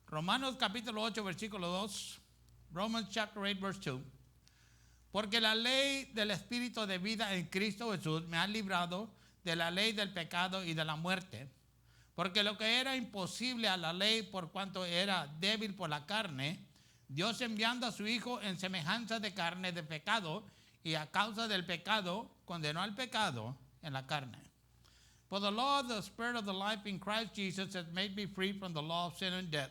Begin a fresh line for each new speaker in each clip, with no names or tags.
Romanos capítulo 8, versículo 2. Romans chapter 8, verse 2. Porque la ley del Espíritu de vida en Cristo Jesús me ha librado de la ley del pecado y de la muerte. Porque lo que era imposible a la ley por cuanto era débil por la carne, Dios enviando a su Hijo en semejanza de carne de pecado, y a causa del pecado condenó al pecado en la carne. For the law of the Spirit of the life in Christ Jesus has made me free from the law of sin and death.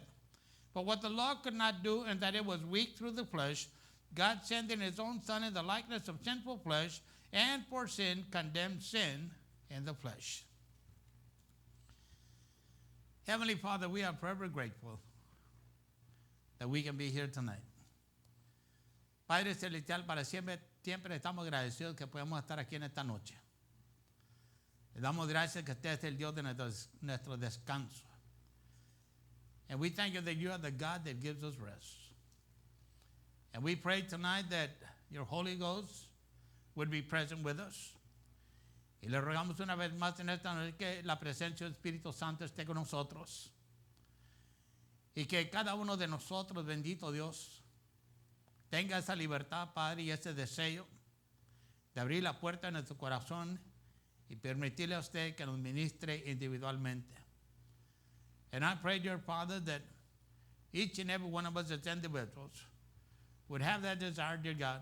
But what the law could not do, and that it was weak through the flesh, God sending his own Son in the likeness of sinful flesh, and for sin condemned sin in the flesh. Heavenly Father, we are forever grateful that we can be here tonight. Padre Celestial, para siempre estamos agradecidos que podemos estar aquí en esta noche. Le damos gracias que usted es el Dios de nuestro descanso. And we thank you that you are the God that gives us rest. And we pray tonight that your Holy Ghost would be present with us. Y le rogamos una vez más en esta noche que la presencia del Espíritu Santo esté con nosotros. Y que cada uno de nosotros, bendito Dios, tenga esa libertad, Padre, y ese deseo de abrir la puerta de nuestro corazón y permitirle a usted que nos ministre individualmente. And I pray, dear Father, that each and every one of us as individuals would have that desire, dear God,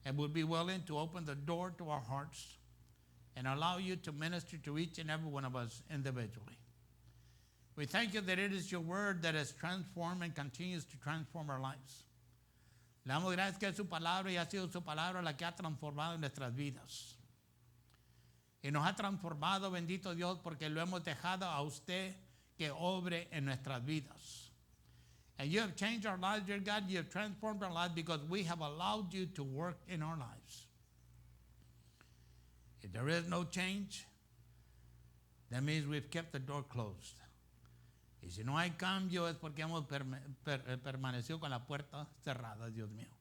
and would be willing to open the door to our hearts and allow you to minister to each and every one of us individually. We thank you that it is your word that has transformed and continues to transform our lives. Le damos gracias que es su palabra y ha sido su palabra la que ha transformado nuestras vidas. Y nos ha transformado, bendito Dios, porque lo hemos dejado a usted que obre en nuestras vidas. And you have changed our lives, dear God. You have transformed our lives because we have allowed you to work in our lives. If there is no change, that means we've kept the door closed. Y si no hay cambio es porque hemos permanecido con la puerta cerrada, Dios mío.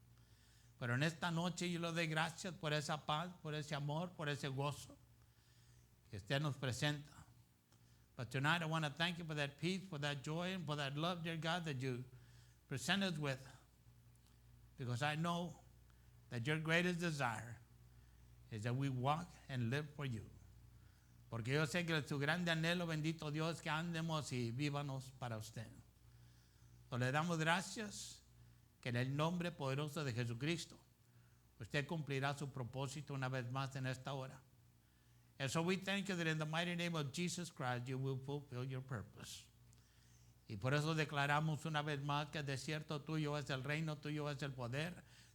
Pero en esta noche yo le doy gracias por esa paz, por ese amor, por ese gozo que usted nos presenta. But tonight I want to thank you for that peace, for that joy, and for that love, dear God, that you present us with. Because I know that your greatest desire is that we walk and live for you. Porque yo sé que su grande anhelo, bendito Dios, que andemos y vívanos para usted. So le damos gracias que en el nombre poderoso de Jesucristo usted cumplirá su propósito una vez más en esta hora. And so we thank you that in the mighty name of Jesus Christ you will fulfill your purpose. Y por eso declaramos una vez más que el desierto tuyo es el reino, tuyo es el poder,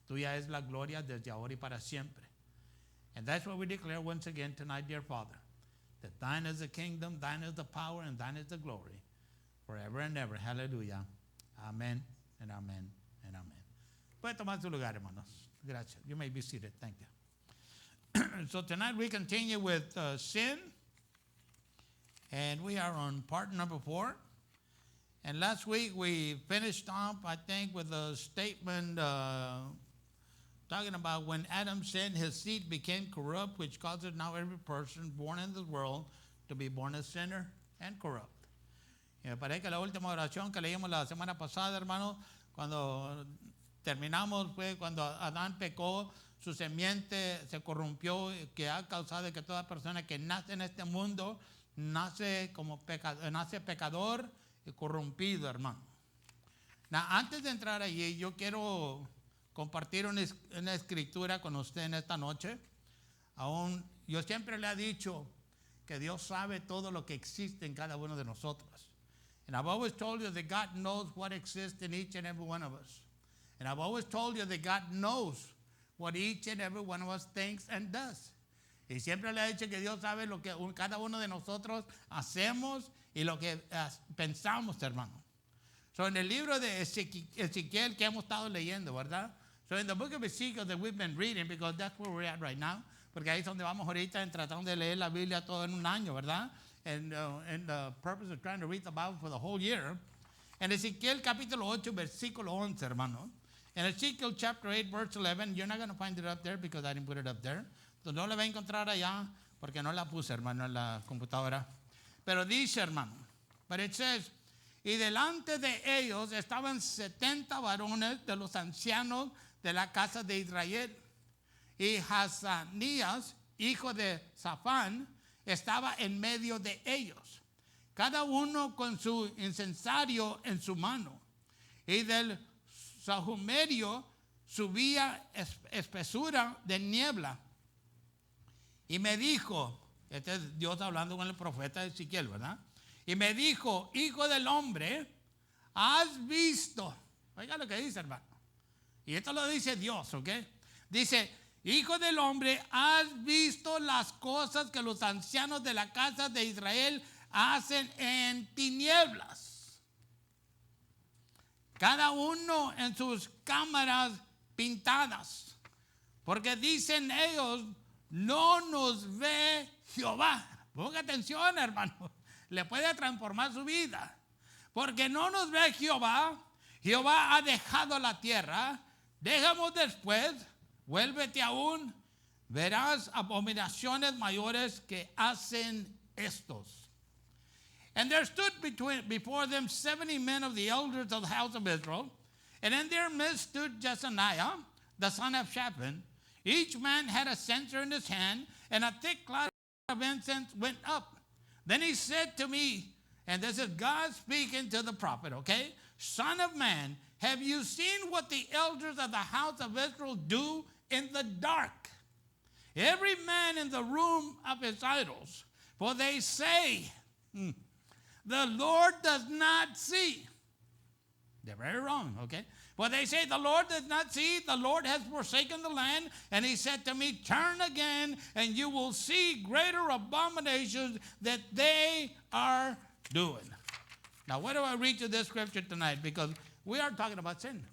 tuya es la gloria desde ahora y para siempre. And that's what we declare once again tonight, dear Father, that thine is the kingdom, thine is the power, and thine is the glory, forever and ever. Hallelujah. Amen and amen and amen. Puede tomar su lugar, hermanos. Gracias. You may be seated. Thank you. So tonight we continue with sin, and we are on part number 4. And last week we finished off, I think, with a statement talking about when Adam sinned, his seed became corrupt, which causes now every person born in this world to be born a sinner and corrupt. Y me parece que la última oración que leímos la semana pasada, hermano, cuando terminamos fue cuando Adán pecó, su semiente se corrompió, que ha causado que toda persona que nace en este mundo nace nace pecador y corrompido, hermano. Now, antes de entrar allí, yo quiero compartir una escritura con usted en esta noche. Yo siempre le he dicho que Dios sabe todo lo que existe en cada uno de nosotros. And I've always told you that God knows what exists in each and every one of us. And I've always told you that God knows what each and every one of us thinks and does. Y siempre le he dicho que Dios sabe lo que cada uno de nosotros hacemos y lo que pensamos, hermano. So en el libro de Ezequiel que hemos estado leyendo, ¿verdad? So in the book of Ezekiel that we've been reading, because that's where we're at right now, porque ahí es donde vamos ahorita en tratando de leer la Biblia todo en un año, ¿verdad? And the purpose of trying to read the Bible for the whole year. En Ezequiel capítulo 8, versículo 11, hermano. In Ezekiel chapter 8, verse 11, you're not going to find it up there because I didn't put it up there. Entonces no la va a encontrar allá porque no la puse, hermano, en la computadora. Pero dice, hermano, but it says, Y delante de ellos estaban 70 varones de los ancianos de la casa de Israel. Y Hazanías, hijo de Safán, estaba en medio de ellos, cada uno con su incensario en su mano. Y del sahumerio subía espesura de niebla. Y me dijo, este es Dios hablando con el profeta Ezequiel, ¿verdad? Y me dijo, hijo del hombre, has visto, oiga lo que dice, hermano. Y esto lo dice Dios, ¿ok? Dice, hijo del hombre, has visto las cosas que los ancianos de la casa de Israel hacen en tinieblas. Cada uno en sus cámaras pintadas. Porque dicen ellos, no nos ve Jehová. Ponga atención, hermano. Le puede transformar su vida. Porque no nos ve Jehová. Jehová ha dejado la tierra. Dejamos después. Vuélvete aún. Verás abominaciones mayores que hacen estos. And there stood before them 70 men of the elders of the house of Israel. And in their midst stood Jezaniah, the son of Shaphan. Each man had a censer in his hand, and a thick cloud of incense went up. Then he said to me, and this is God speaking to the prophet, okay? Son of man, have you seen what the elders of the house of Israel do in the dark? Every man in the room of his idols. For they say, the Lord does not see. They're very wrong, okay? For they say, the Lord does not see, the Lord has forsaken the land. And he said to me, turn again, and you will see greater abominations that they are doing. Now, why do I read you this scripture tonight? Because we are talking about sin.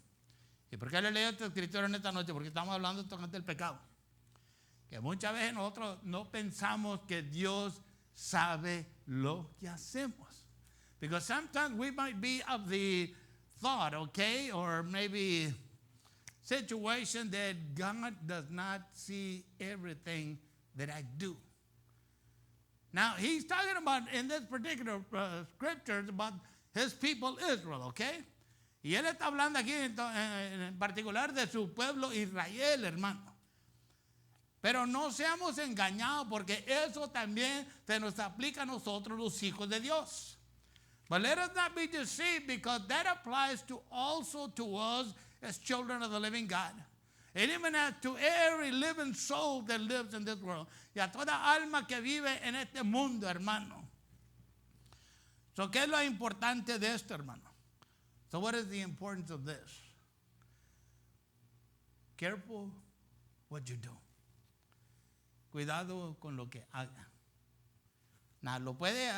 ¿Y por qué le leo esta escritura en esta noche? Porque estamos hablando tocante el pecado. Que muchas veces nosotros no pensamos que Dios sabe lo que hacemos. Because sometimes we might be of the thought, okay, or maybe situation that God does not see everything that I do. Now, he's talking about, in this particular scripture, about his people Israel, okay? Y él está hablando aquí en particular de su pueblo Israel, hermano. Pero no seamos engañados, porque eso también se nos aplica a nosotros, los hijos de Dios. But let us not be deceived, because that applies to also to us as children of the living God. And even as to every living soul that lives in this world. Y a toda alma que vive en este mundo, hermano. So, ¿qué es lo importante de esto, hermano? So, what is the importance of this? Careful what you do. Cuidado con lo que haga. Nada, lo puede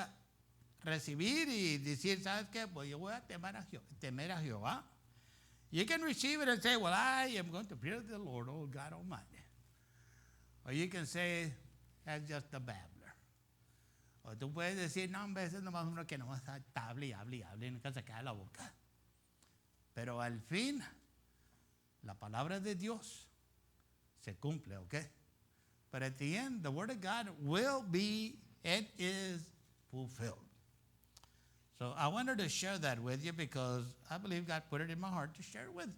recibir y decir, ¿sabes qué? Pues yo voy a temer a Jehová. You can receive it and say, well, I am going to fear the Lord, oh God Almighty. Or you can say, that's just a babbler. O tú puedes decir, no, hombre, ese es nomás uno que nomás hable y hable y hable y nunca se cae la boca. Pero al fin, la palabra de Dios se cumple, ¿ok? But at the end, the word of God will be, it is fulfilled. So I wanted to share that with you because I believe God put it in my heart to share it with you.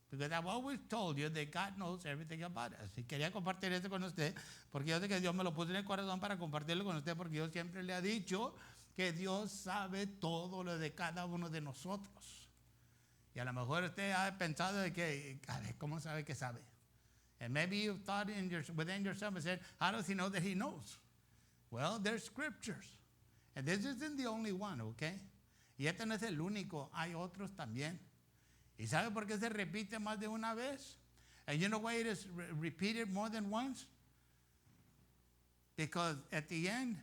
Because I've always told you that God knows everything about us. Y quería compartir esto con usted porque yo sé que Dios me lo puso en el corazón para compartirlo con usted, porque yo siempre le he dicho que Dios sabe todo lo de cada uno de nosotros. Y a lo mejor usted ha pensado de que, a ver, ¿cómo sabe que sabe? And maybe you've thought within yourself and said, how does he know that he knows? Well, there's scriptures. And this isn't the only one, okay? Y este no es el único, hay otros también. ¿Y sabe por qué se repite más de una vez? And you know why it is repeated more than once? Because at the end,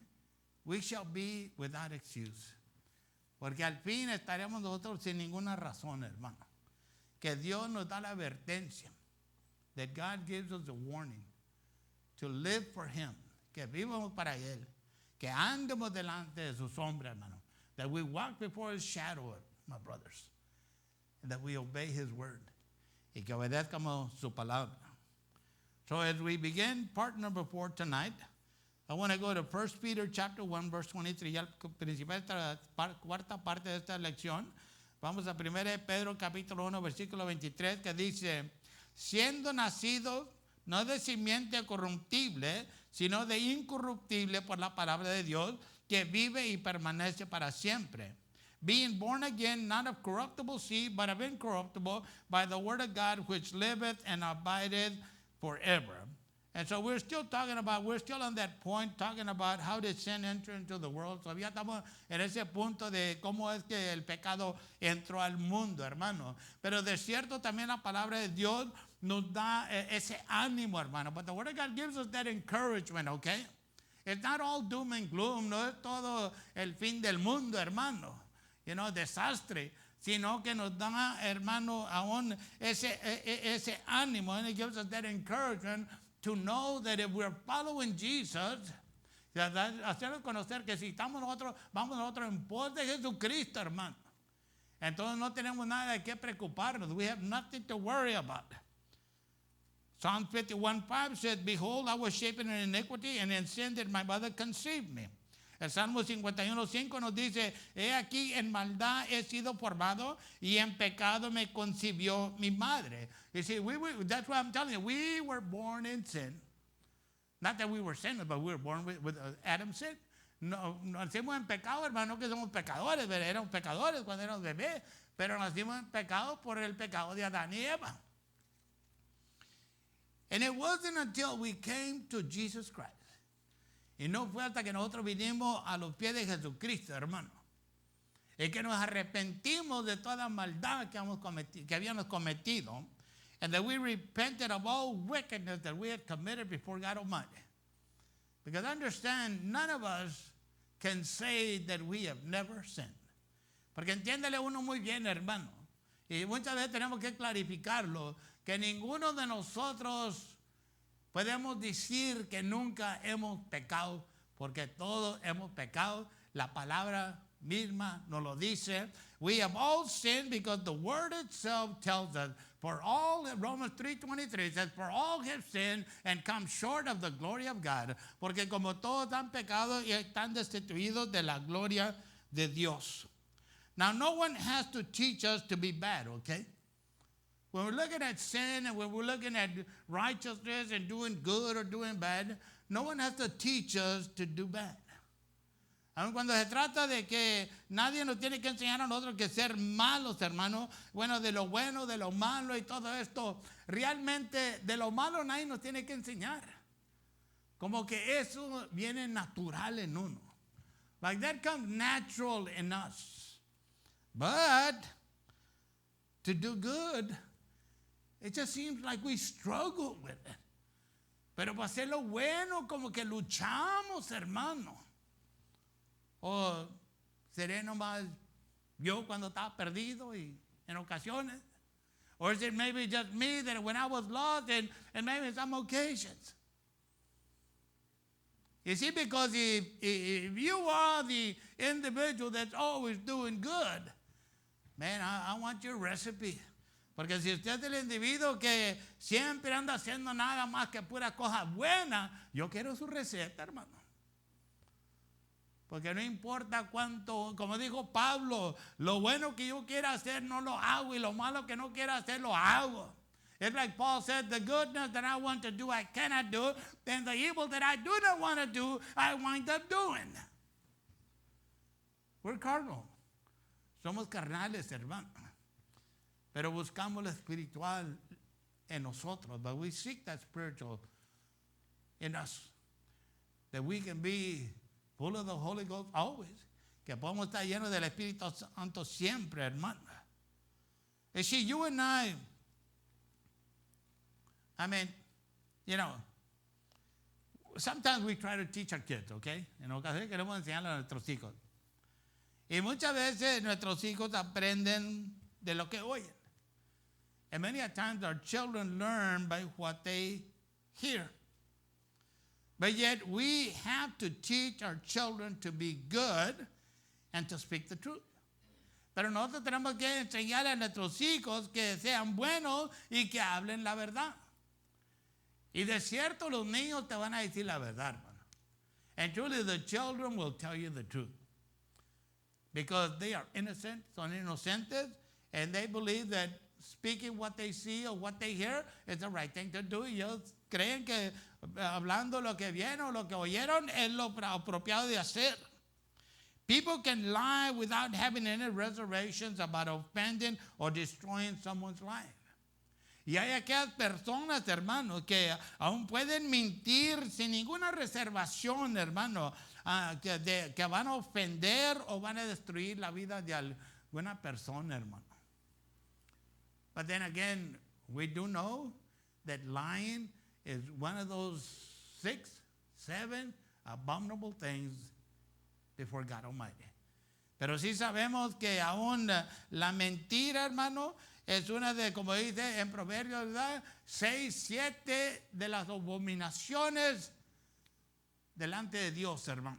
we shall be without excuse. Porque al fin estaremos nosotros sin ninguna razón, hermano. Que Dios nos da la advertencia. That God gives us a warning to live for Him. Que vivamos para Él. Que andemos delante de su sombra, hermano. That we walk before His shadow, my brothers. And that we obey His word. Y que obedezcamos su palabra. So as we begin part number 4 tonight, I want to go to 1 Peter chapter 1, verse 23, ya al principal de esta cuarta parte de esta lección. Vamos a 1 Pedro capítulo 1, versículo 23, que dice, siendo nacidos no de simiente corruptible, sino de incorruptible por la palabra de Dios, que vive y permanece para siempre. Being born again, not of corruptible seed, but of incorruptible, by the word of God, which liveth and abideth forever. And so we're still on that point, talking about how did sin enter into the world. Todavía estamos en ese punto de cómo es que el pecado entró al mundo, hermano. Pero de cierto también la palabra de Dios nos da ese ánimo, hermano. But the word of God gives us that encouragement, okay? It's not all doom and gloom, no es todo el fin del mundo, hermano. Desastre. Sino que nos da, hermano, aún ese ánimo. And it gives us that encouragement to know that if we're following Jesus, hacernos conocer que si vamos nosotros en pos de Jesucristo, hermano, entonces no tenemos nada de qué preocuparnos. We have nothing to worry about. Psalm 51:5 says, behold, I was shapen in iniquity, and in sin did my mother conceive me. El Salmo 51:5 nos dice, he aquí en maldad he sido formado y en pecado me concibió mi madre. You see, that's why I'm telling you, we were born in sin. Not that we were sinners, but we were born with Adam's sin. No, nacimos en pecado, hermano, que somos pecadores, éramos pecadores cuando éramos bebés, pero nacimos en pecado por el pecado de Adán y Eva. And it wasn't until we came to Jesus Christ. Y no fue hasta que nosotros vinimos a los pies de Jesucristo, hermano. Es que nos arrepentimos de toda maldad que habíamos cometido. And that we repented of all wickedness that we had committed before God Almighty. Because understand, none of us can say that we have never sinned. Porque entiéndele uno muy bien, hermano. Y muchas veces tenemos que clarificarlo, que ninguno de nosotros podemos decir que nunca hemos pecado, porque todos hemos pecado. La palabra misma nos lo dice. We have all sinned because the word itself tells us, for all, Romans 3:23 says, for all have sinned and come short of the glory of God. Porque como todos han pecado y están destituidos de la gloria de Dios. Now, no one has to teach us to be bad, okay? When we're looking at sin and when we're looking at righteousness and doing good or doing bad, no one has to teach us to do bad. Aun cuando se trata de que nadie nos tiene que enseñar a nosotros que ser malos, hermano, bueno, de lo malo y todo esto, realmente de lo malo nadie nos tiene que enseñar. Como que eso viene natural en uno. Like that comes natural in us. But to do good, it just seems like we struggle with it. Pero para hacer lo bueno, como que luchamos, hermano. O seré nomás yo cuando estaba perdido y en ocasiones. Or is it maybe just me that when I was lost and maybe some occasions? You see, because if you are the individual that's always doing good, man, I want your recipe. Porque si usted es el individuo que siempre anda haciendo nada más que pura cosa buena, yo quiero su receta, hermano. Porque no importa cuánto, como dijo Pablo, lo bueno que yo quiera hacer no lo hago y lo malo que no quiera hacer lo hago. It's like Paul said, the goodness that I want to do, I cannot do, and the evil that I do not want to do, I wind up doing. We're carnal. Somos carnales, hermano. Pero buscamos lo espiritual en nosotros. But we seek that spiritual in us. That we can be full of the Holy Ghost always. Que podemos estar llenos del Espíritu Santo siempre, hermano. You see, you and I mean, you know, sometimes we try to teach our kids, okay? En ocasiones queremos enseñarle a nuestros hijos. Y muchas veces nuestros hijos aprenden de lo que oyen. And many a times our children learn by what they hear. But yet we have to teach our children to be good and to speak the truth. Pero nosotros tenemos que enseñar a nuestros hijos que sean buenos y que hablen la verdad. Y de cierto los niños te van a decir la verdad, hermano. And truly the children will tell you the truth. Because they are innocent, son inocentes, and they believe that speaking what they see or what they hear is the right thing to do. Y ellos creen que hablando lo que vieron o lo que oyeron es lo apropiado de hacer. People can lie without having any reservations about offending or destroying someone's life. Y hay aquellas personas, hermanos, que aún pueden mentir sin ninguna reservación, hermano, que van a ofender o van a destruir la vida de alguna persona, hermano. But then again, we do know that lying is one of those 6, 7 abominable things before God Almighty. Pero sí sabemos que aún la mentira, hermano, es una de, como dice en Proverbios, ¿verdad? 6, 7 de las abominaciones delante de Dios, hermano.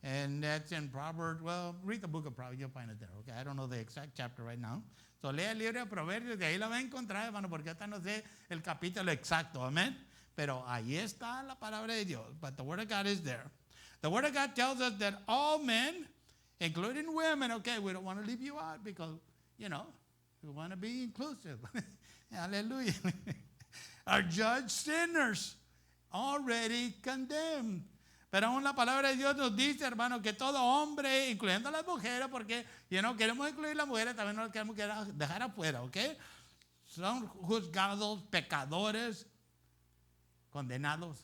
And that's in Proverbs. Well, read the book of Proverbs, you'll find it there. Okay, I don't know the exact chapter right now. So lea el libro de Proverbios, de ahí la va a encontrar, hermano, porque hasta no sé el capítulo exacto, amén. Pero ahí está la palabra de Dios. But the word of God is there. The word of God tells us that all men, including women, okay, we don't want to leave you out because, you know, we want to be inclusive. Hallelujah. Are judged sinners, already condemned. Pero aún la palabra de Dios nos dice, hermano, que todo hombre, incluyendo a las mujeres, porque queremos incluir a las mujeres, también no las queremos dejar afuera, ¿ok? Son juzgados, pecadores, condenados.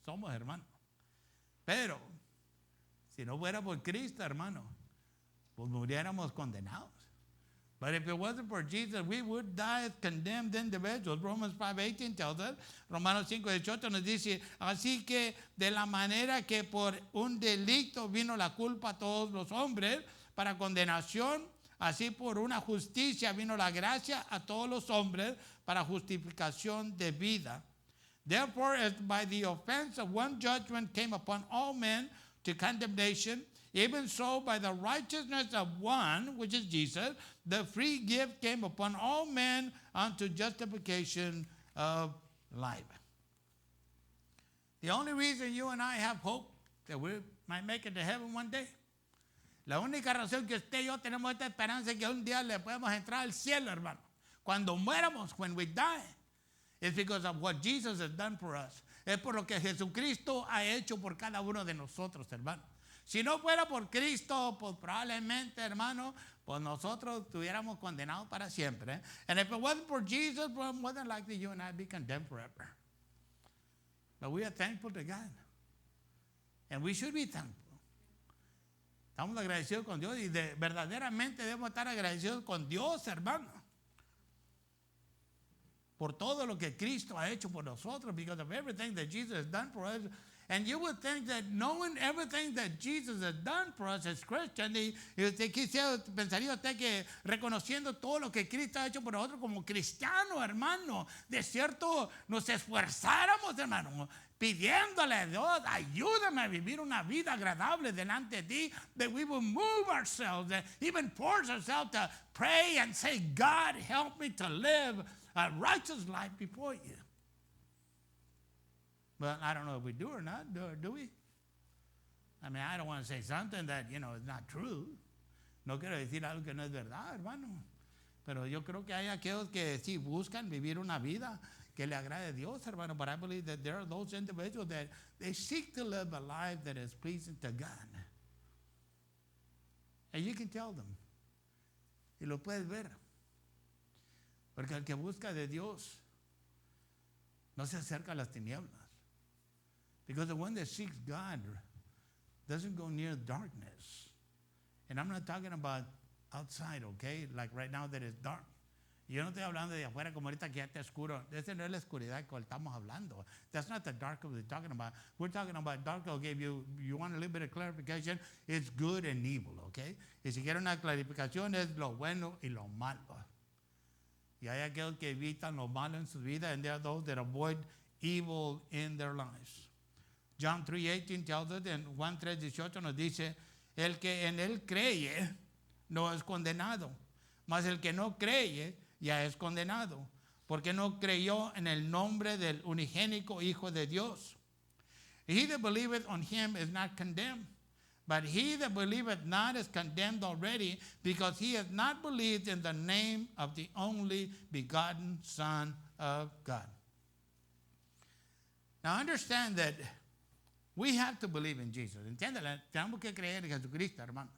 Somos, hermano. Pero, si no fuera por Cristo, hermano, pues muriéramos condenados. But if it wasn't for Jesus, we would die as condemned individuals. Romans 5:18 tells us, Romanos 5:18 nos dice, así que de la manera que por un delito vino la culpa a todos los hombres para condenación, así por una justicia vino la gracia a todos los hombres para justificación de vida. Therefore, as by the offense of one judgment came upon all men to condemnation, even so, by the righteousness of one, which is Jesus, the free gift came upon all men unto justification of life. The only reason you and I have hope that we might make it to heaven one day, la única razón que usted y yo tenemos esta esperanza es que un día le podemos entrar al cielo, hermano. Cuando muéramos, when we die, is because of what Jesus has done for us. Es por lo que Jesucristo ha hecho por cada uno de nosotros, hermano. Si no fuera por Cristo, pues probablemente, hermano, pues nosotros estuviéramos condenados para siempre. ¿Eh? And if it wasn't for Jesus, well, more than likely you and I would be condemned forever. But we are thankful to God. And we should be thankful. Estamos agradecidos con Dios y verdaderamente debemos estar agradecidos con Dios, hermano. Por todo lo que Cristo ha hecho por nosotros, because of everything that Jesus has done for us. And you would think that knowing everything that Jesus has done for us as Christians, y usted pensaría usted que reconociendo todo lo que Cristo ha hecho por nosotros como cristianos, hermano, de cierto nos esforzáramos, hermano, pidiéndole a Dios, ayúdame a vivir una vida agradable delante de ti, that we will move ourselves, even force ourselves to pray and say, God, help me to live a righteous life before you. Well, I don't know if we do or not, do we? I mean, I don't want to say something that, is not true. No quiero decir algo que no es verdad, hermano. Pero yo creo que hay aquellos que sí buscan vivir una vida que le agrade a Dios, hermano. But I believe that there are those individuals that they seek to live a life that is pleasing to God. And you can tell them. Y lo puedes ver. Porque el que busca de Dios no se acerca a las tinieblas. Because the one that seeks God doesn't go near darkness. And I'm not talking about outside, okay? Like right now that it's dark. Yo no estoy hablando de afuera como ahorita que ya está oscuro. Esa no es la oscuridad que estamos hablando. That's not the dark we're talking about. We're talking about dark, okay? You want a little bit of clarification? It's good and evil, okay? Y si quieren una clarificación es lo bueno y lo malo. Y hay aquellos que evitan lo malo en su vida, and there are those that avoid evil in their lives. John 3:18 tells us, en Juan 3:18 nos dice, el que en él cree no es condenado, mas el que no cree ya es condenado, porque no creyó en el nombre del unigénico Hijo de Dios. He that believeth on him is not condemned. But he that believeth not is condemned already, because he hath not believed in the name of the only begotten Son of God. Now understand that we have to believe in Jesus. Entiéndela, tenemos que creer en Jesucristo, hermano.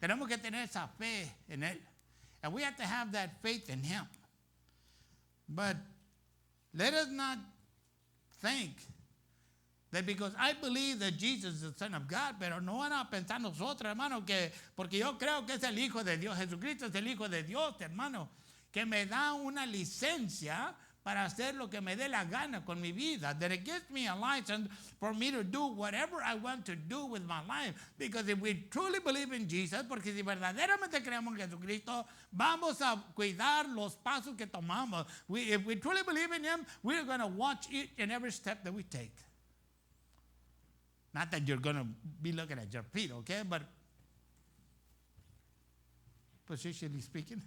Tenemos que tener esa fe en Él. And we have to have that faith in Him. But let us not think that because I believe that Jesus is the Son of God, pero no van a pensar nosotros, hermano, que porque yo creo que es el Hijo de Dios, Jesucristo es el Hijo de Dios, hermano, que me da una licencia para hacer lo que me dé la gana con mi vida, that it gives me a license for me to do whatever I want to do with my life. Because if we truly believe in Jesus, porque si verdaderamente creemos en Jesucristo, vamos a cuidar los pasos que tomamos. If we truly believe in Him, we're going to watch each and every step that we take. Not that you're going to be looking at your feet, okay? But positionally speaking,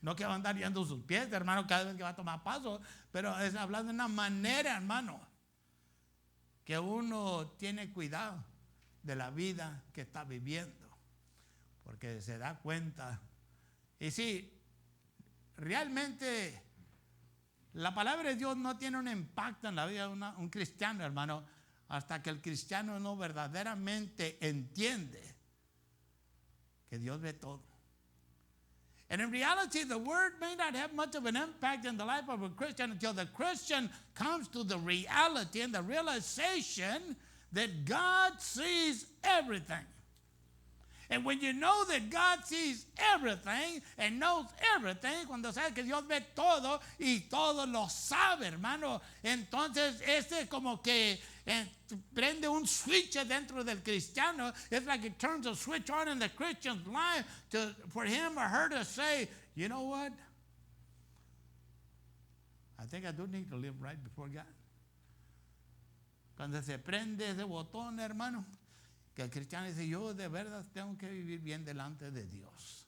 no que va a andar viendo sus pies, hermano, cada vez que va a tomar paso, pero es hablando de una manera, hermano, que uno tiene cuidado de la vida que está viviendo, porque se da cuenta. Y sí, realmente la palabra de Dios no tiene un impacto en la vida de un cristiano, hermano, hasta que el cristiano no verdaderamente entiende que Dios ve todo. And in reality, the word may not have much of an impact in the life of a Christian until the Christian comes to the reality and the realization that God sees everything. And when you know that God sees everything and knows everything, cuando sabes que Dios ve todo y todo lo sabe, hermano, entonces ese como que prende un switch dentro del cristiano. It's like it turns a switch on in the Christian's life for him or her to say, you know what? I think I do need to live right before God. Cuando se prende ese botón, hermano, que el cristiano dice, yo de verdad tengo que vivir bien delante de Dios.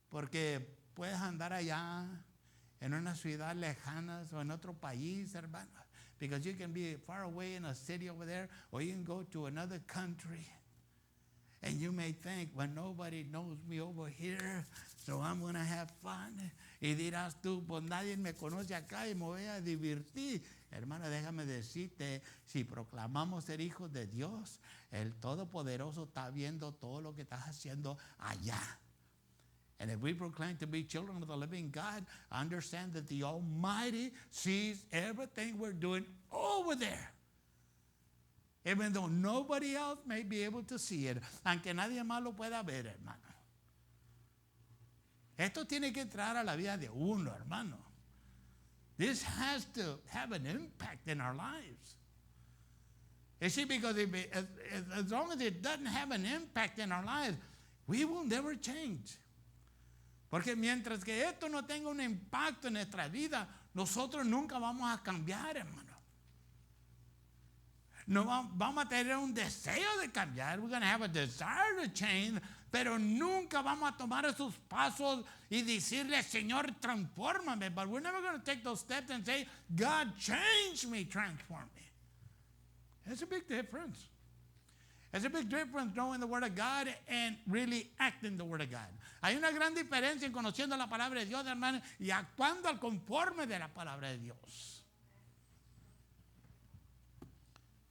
Porque puedes andar allá en una ciudad lejana o en otro país, hermano. Because you can be far away in a city over there, or you can go to another country. And you may think, well, nobody knows me over here, so I'm going to have fun. Y dirás tú, pues nadie me conoce acá y me voy a divertir. Hermana, déjame decirte, si proclamamos ser hijos de Dios, el Todopoderoso está viendo todo lo que estás haciendo allá. And if we proclaim to be children of the living God, understand that the Almighty sees everything we're doing over there. Even though nobody else may be able to see it. Aunque nadie más lo pueda ver, hermano. Esto tiene que entrar a la vida de uno, hermano. This has to have an impact in our lives. You see, because as long as it doesn't have an impact in our lives, we will never change. Porque mientras que esto no tenga un impacto en nuestra vida, nosotros nunca vamos a cambiar, hermano. No vamos a tener un deseo de cambiar. We're going to have a desire to change, pero nunca vamos a tomar esos pasos y decirle, Señor, transfórmame. But we're never going to take those steps and say, God, change me, transform me. There's a big difference. There's a big difference knowing the Word of God and really acting the Word of God. Hay una gran diferencia en conociendo la palabra de Dios, hermano, y actuando al conforme de la palabra de Dios.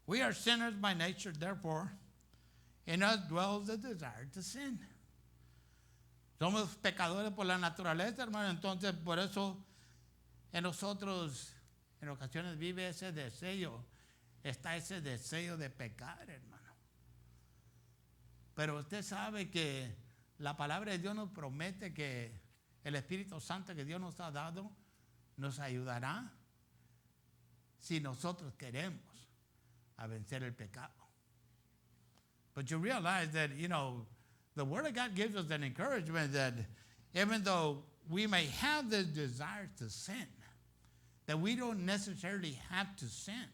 We are sinners by nature, therefore, in us dwells the desire to sin. Somos pecadores por la naturaleza, hermano, entonces por eso en nosotros en ocasiones vive ese deseo, está ese deseo de pecar, hermano. Pero usted sabe que la palabra de Dios nos promete que el Espíritu Santo que Dios nos ha dado nos ayudará si nosotros queremos a vencer el pecado. But you realize that, the Word of God gives us an encouragement that even though we may have the desire to sin, that we don't necessarily have to sin.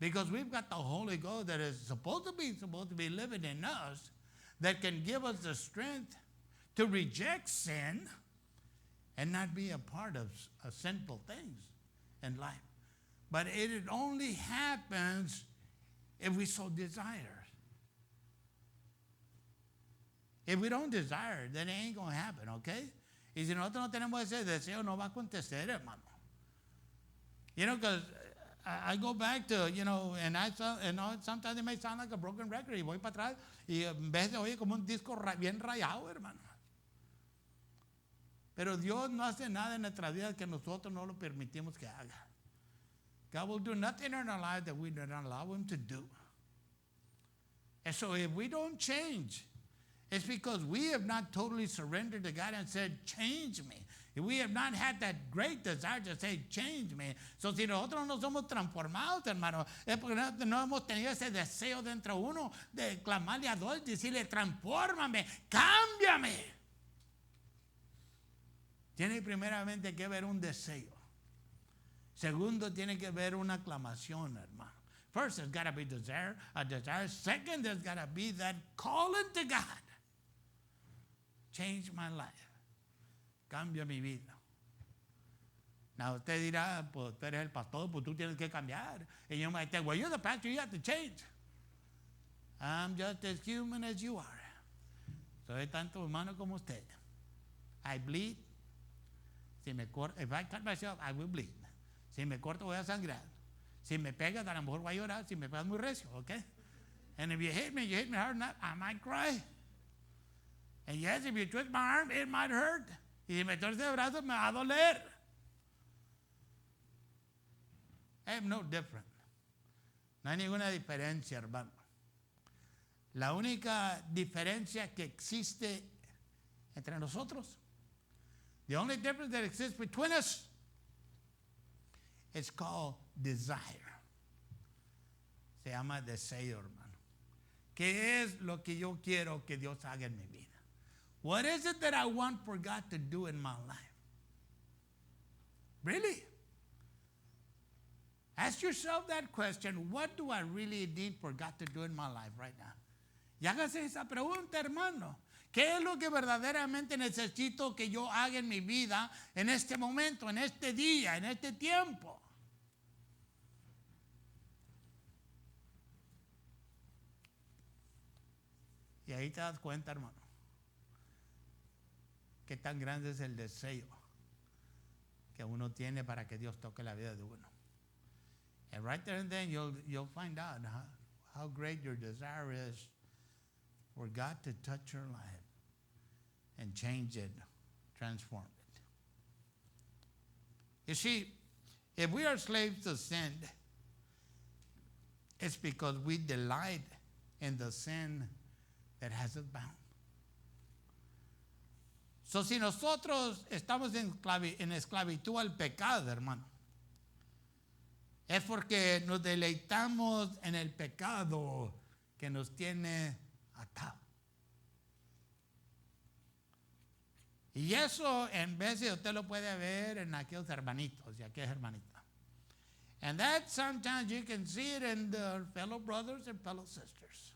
Because we've got the Holy Ghost that is supposed to be living in us, that can give us the strength to reject sin and not be a part of sinful things in life. But it only happens if we so desire. If we don't desire, then it ain't going to happen, okay? Y si nosotros no tenemos ese deseo, no va a acontecer, hermano. You know, because I go back to, you know, and sometimes it may sound like a broken record. Y voy para atrás y en vez de oír como un disco bien rayado, hermano. Pero Dios no hace nada en nuestra vida que nosotros no lo permitimos que haga. God will do nothing in our life that we do not allow Him to do. And so if we don't change, it's because we have not totally surrendered to God and said, change me. If we have not had that great desire to say, change me. So si nosotros no somos transformados, hermano, es porque no hemos tenido ese deseo dentro de uno de clamarle a Dios y decirle, transfórmame, cámbiame. Tiene primeramente que haber un deseo. Segundo, tiene que haber una aclamación, hermano. First, there's got to be a desire. Second, there's got to be that calling to God. Change my life. Cambia mi vida. Now, usted dirá, pues tú eres el pastor, pues tú tienes que cambiar. And you might think, well, you're the pastor, you have to change. I'm just as human as you are. Soy tanto humano como usted. I bleed. If I cut myself, I will bleed. Si me corto, voy a sangrar. Si me pegas, a lo mejor voy a llorar. Si me pegas muy recio, okay? And if you hit me hard enough, I might cry. And yes, if you twist my arm, it might hurt. Y si me torce el brazo, me va a doler. I am no different. No hay ninguna diferencia, hermano. La única diferencia que existe entre nosotros, the only difference that exists between us, it's called desire. Se llama deseo, hermano. ¿Qué es lo que yo quiero que Dios haga en mi vida? What is it that I want for God to do in my life? Really? Ask yourself that question. What do I really need for God to do in my life right now? Y hágase esa pregunta, hermano. ¿Qué es lo que verdaderamente necesito que yo haga en mi vida en este momento, en este día, en este tiempo? Y ahí te das cuenta, hermano, qué tan grande es el deseo que uno tiene para que Dios toque la vida de uno. And right there and then you'll find out how great your desire is for God to touch your life and change it, transform it. You see, if we are slaves to sin, it's because we delight in the sin that has us bound. So, si nosotros estamos en esclavitud al pecado, hermano, es porque nos deleitamos en el pecado que nos tiene atados. Y eso en vez de usted lo puede ver en aquellos hermanitos y aquellas hermanitas. And that sometimes you can see it in the fellow brothers and fellow sisters.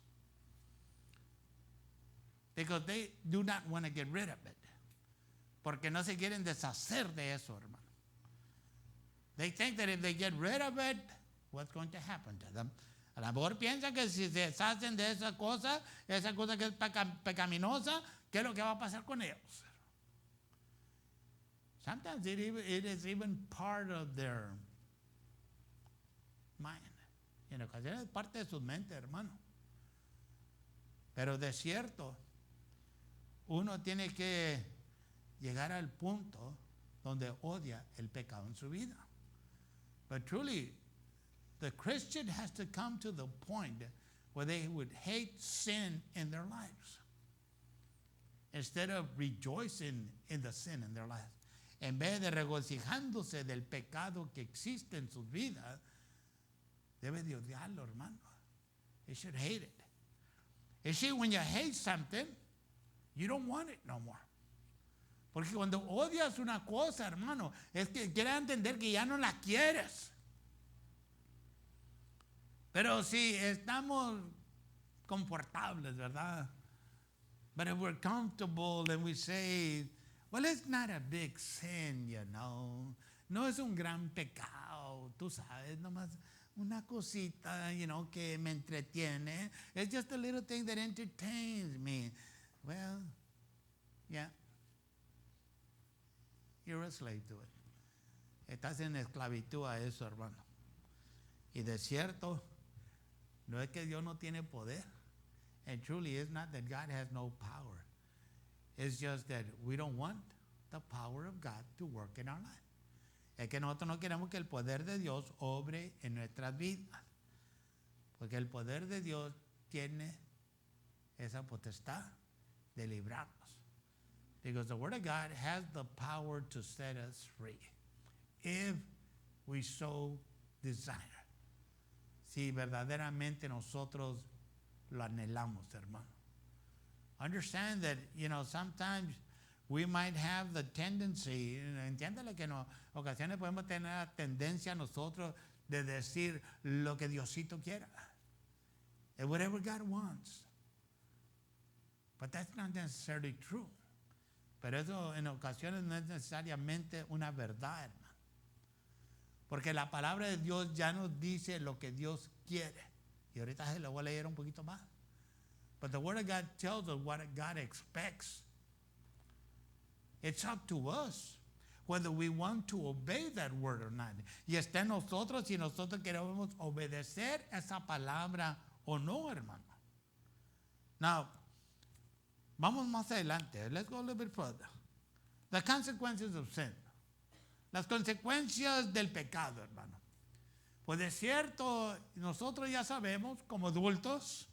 Because they do not want to get rid of it. Porque no se quieren deshacer de eso, hermano. They think that if they get rid of it, what's going to happen to them? A lo mejor piensan que si se deshacen de esa cosa que es pecaminosa, ¿qué es lo que va a pasar con ellos? Sometimes it is even part of their mind. En ocasiones es parte de su mente, hermano. Pero de cierto, uno tiene que llegar al punto donde odia el pecado en su vida. But truly, the Christian has to come to the point where they would hate sin in their lives instead of rejoicing in the sin in their lives. En vez de regocijándose del pecado que existe en sus vidas, debe de odiarlo, hermano. You should hate it. You see, when you hate something, you don't want it no more. Porque cuando odias una cosa, hermano, es que quieres entender que ya no la quieres. Pero si estamos confortables, ¿verdad? But if we're comfortable and we say, well, it's not a big sin, you know. No es un gran pecado. wow, tú sabes, nomás una cosita, que me entretiene. It's just a little thing that entertains me. Well, yeah. You're a slave to it. Estás en esclavitud a eso, hermano. Y de cierto, no es que Dios no tiene poder. And truly, it's not that God has no power. It's just that we don't want the power of God to work in our life. Es que nosotros no queremos que el poder de Dios obre en nuestras vidas. Porque el poder de Dios tiene esa potestad de librarnos. Because the Word of God has the power to set us free. If we so desire. Si verdaderamente nosotros lo anhelamos, hermano. Understand that, sometimes we might have the tendency, entiéndale que en ocasiones podemos tener la tendencia nosotros de decir lo que Diosito quiera. And whatever God wants. But that's not necessarily true. Pero eso en ocasiones no es necesariamente una verdad, hermano. Porque la palabra de Dios ya nos dice lo que Dios quiere. Y ahorita se lo voy a leer un poquito más. But the Word of God tells us what God expects. It's up to us whether we want to obey that word or not. Y está en nosotros si nosotros queremos obedecer esa palabra o no, hermano. Now, vamos más adelante. Let's go a little bit further. The consequences of sin. Las consecuencias del pecado, hermano. Pues de cierto, nosotros ya sabemos como adultos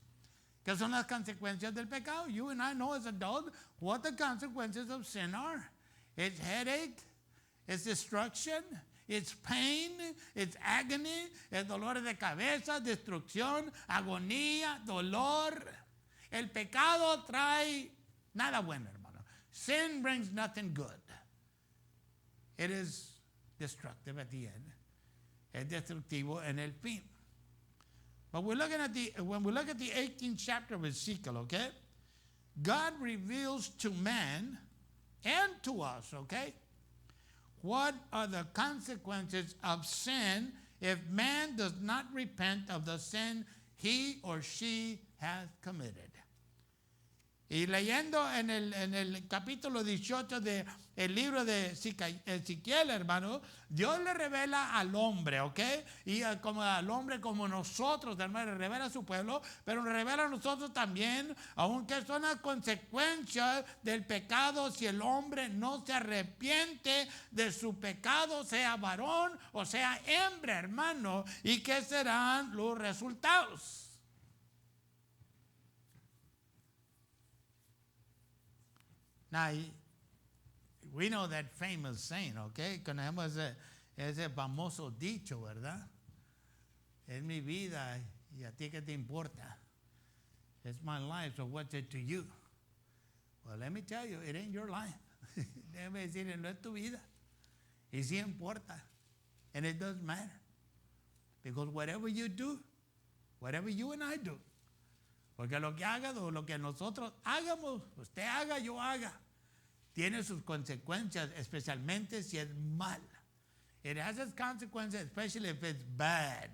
qué son las consecuencias del pecado. You and I know as adults what the consequences of sin are. It's headache, it's destruction, it's pain, it's agony, es dolores de cabeza, destrucción, agonía, dolor. El pecado trae nada bueno, hermano. Sin brings nothing good. It is destructive at the end. Es destructivo en el fin. But when we look at the 18th chapter of Ezekiel, okay, God reveals to man and to us, okay, what are the consequences of sin if man does not repent of the sin he or she has committed. Y leyendo en el capítulo 18 del libro de Ezequiel, hermano, Dios le revela al hombre, ¿ok? Y como al hombre como nosotros, hermano, le revela a su pueblo, pero le revela a nosotros también, aunque son las consecuencias del pecado si el hombre no se arrepiente de su pecado, sea varón o sea hembra, hermano, y qué serán los resultados. Now, we know that famous saying, okay? Conocemos ese famoso dicho, ¿verdad? Es mi vida y a ti qué te importa. It's my life, so what's it to you? Well, let me tell you, it ain't your life. Déjame decir, no es tu vida. Y sí importa. And it does matter. Because whatever you do, whatever you and I do, porque lo que haga o lo que nosotros hagamos, usted haga, yo haga, tiene sus consecuencias, especialmente si es mal. It has its consequences, especially if it's bad.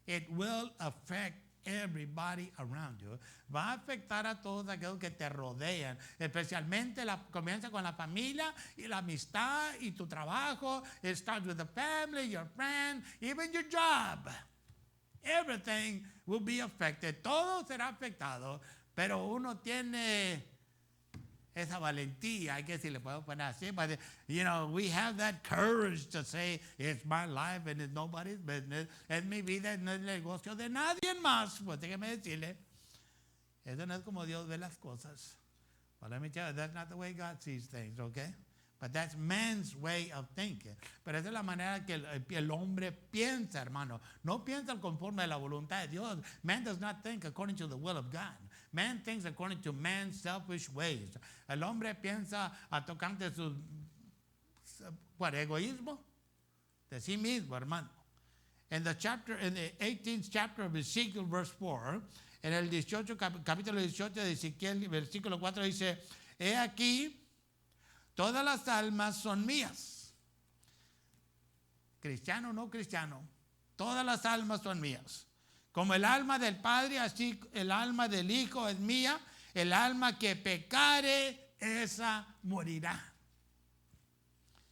It will affect everybody around you. Va a afectar a todos aquellos que te rodean, especialmente comienza con la familia y la amistad y tu trabajo. It starts with the family, your friend, even your job. Everything will be affected. Todo será afectado, pero uno tiene esa valentía, hay que si le puedo poner así, but we have that courage to say, it's my life and it's nobody's business. Es mi vida, no es el negocio de nadie más. Pues déjeme decirle, eso no es como Dios ve las cosas. But let me tell you, that's not the way God sees things, okay? But that's man's way of thinking. Pero esa es la manera que el hombre piensa, hermano. No piensa conforme a la voluntad de Dios. Man does not think according to the will of God. Man thinks according to man's selfish ways. El hombre piensa a tocante su egoísmo de sí mismo, hermano. In the 18th chapter of Ezekiel, verse 4, en el capítulo 18 de Ezequiel, versículo 4 dice, he aquí, todas las almas son mías. cristiano o no cristiano, todas las almas son mías. Como el alma del Padre, así el alma del Hijo es mía. El alma que pecare, esa morirá.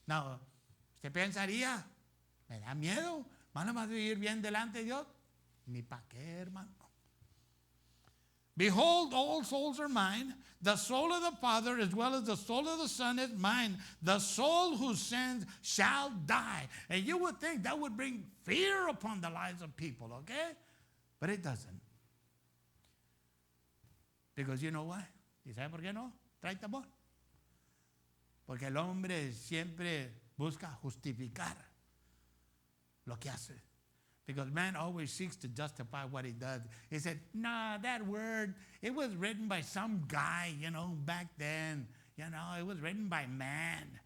No, usted pensaría, me da miedo, ¿van a vivir bien delante de Dios? Ni para qué, hermano. Behold, all souls are mine. The soul of the Father as well as the soul of the Son is mine. The soul who sins shall die. And you would think that would bring fear upon the lives of people, okay? But it doesn't. Because you know why? ¿Y sabe por qué no? Trae temor. Porque el hombre siempre busca justificar lo que hace. Because man always seeks to justify what he does. He said, nah, that word, it was written by some guy, back then. It was written by man.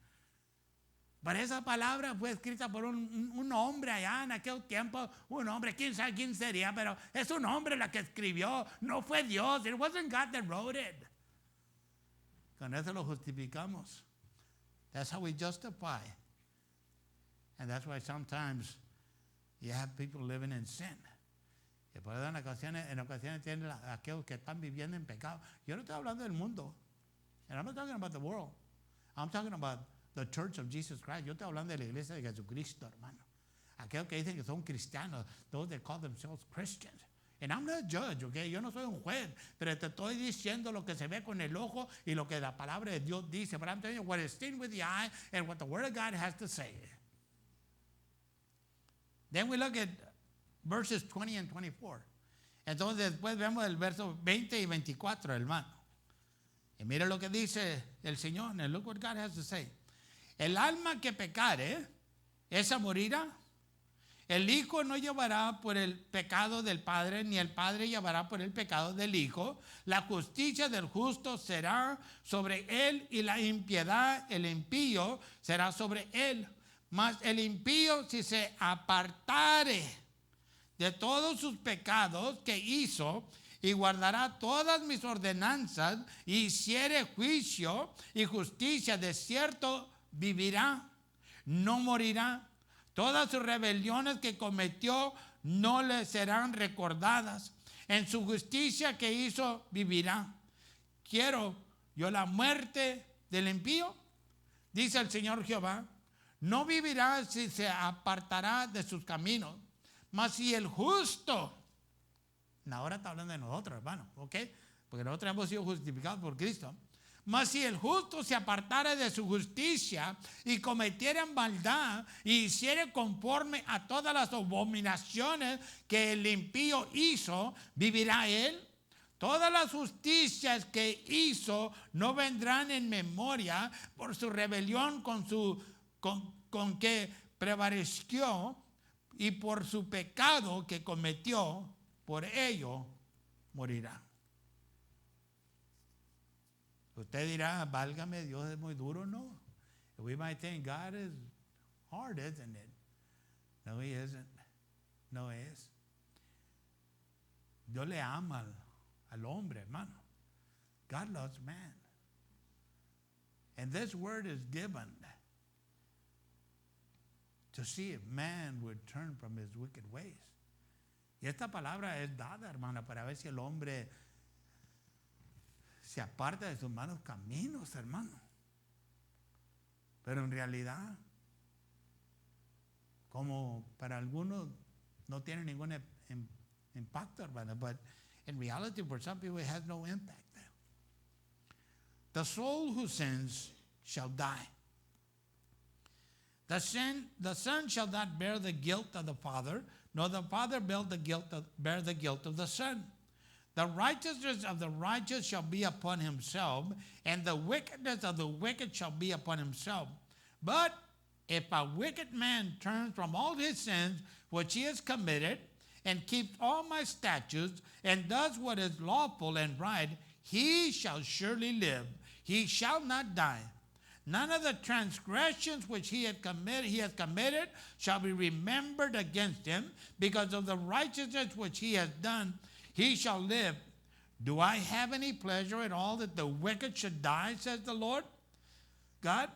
Pero esa palabra fue escrita por un hombre allá en aquel tiempo. Un hombre, quién sabe quién sería, pero es un hombre la que escribió. No fue Dios. It wasn't God that wrote it. Con eso lo justificamos. That's how we justify. And that's why sometimes you have people living in sin. Y por eso en ocasiones tienen aquellos que están viviendo en pecado. Yo no estoy hablando del mundo. And I'm not talking about the world. I'm talking about the Church of Jesus Christ. Yo estoy hablando de la iglesia de Jesucristo, hermano. Aquellos que dicen que son cristianos. Those that call themselves Christians. And I'm not a judge, okay? Yo no soy un juez, pero te estoy diciendo lo que se ve con el ojo y lo que la palabra de Dios dice. But I'm telling you what is seen with the eye and what the Word of God has to say. Then we look at verses 20 and 24. Entonces después vemos el verso 20 y 24, hermano. Y mira lo que dice el Señor. And look what God has to say. El alma que pecare, esa morirá. El Hijo no llevará por el pecado del Padre, ni el Padre llevará por el pecado del Hijo. La justicia del justo será sobre él, y la impiedad, el impío, será sobre él. Mas el impío, si se apartare de todos sus pecados que hizo, y guardará todas mis ordenanzas, y hiciere juicio y justicia, de cierto vivirá, no morirá. Todas sus rebeliones que cometió no le serán recordadas. En su justicia que hizo vivirá. Quiero yo la muerte del impío, dice el Señor Jehová. No vivirá si se apartará de sus caminos. Mas si el justo, ahora está hablando de nosotros, hermano, ¿ok? Porque nosotros hemos sido justificados por Cristo. Mas si el justo se apartara de su justicia y cometiera maldad y hiciera conforme a todas las abominaciones que el impío hizo, ¿vivirá él? Todas las justicias que hizo no vendrán en memoria por su rebelión con que prevaleció, y por su pecado que cometió, por ello morirá. Usted dirá, válgame, Dios es muy duro. No. We might think God is hard, isn't it? No, he isn't. No es. Dios le ama al hombre, hermano. God loves man. And this word is given to see if man would turn from his wicked ways. Y esta palabra es dada, hermana, para ver si el hombre se aparta de sus malos caminos, hermano. Pero en realidad, como para algunos no tiene ningún impacto, hermano, but in reality for some people it has no impact. The soul who sins shall die. The son shall not bear the guilt of the father, nor the father bear the guilt of the son. The righteousness of the righteous shall be upon himself, and the wickedness of the wicked shall be upon himself. But if a wicked man turns from all his sins which he has committed, and keeps all my statutes, and does what is lawful and right, he shall surely live. He shall not die. None of the transgressions which he has committed shall be remembered against him. Because of the righteousness which he has done, he shall live. Do I have any pleasure at all that the wicked should die, says the Lord God,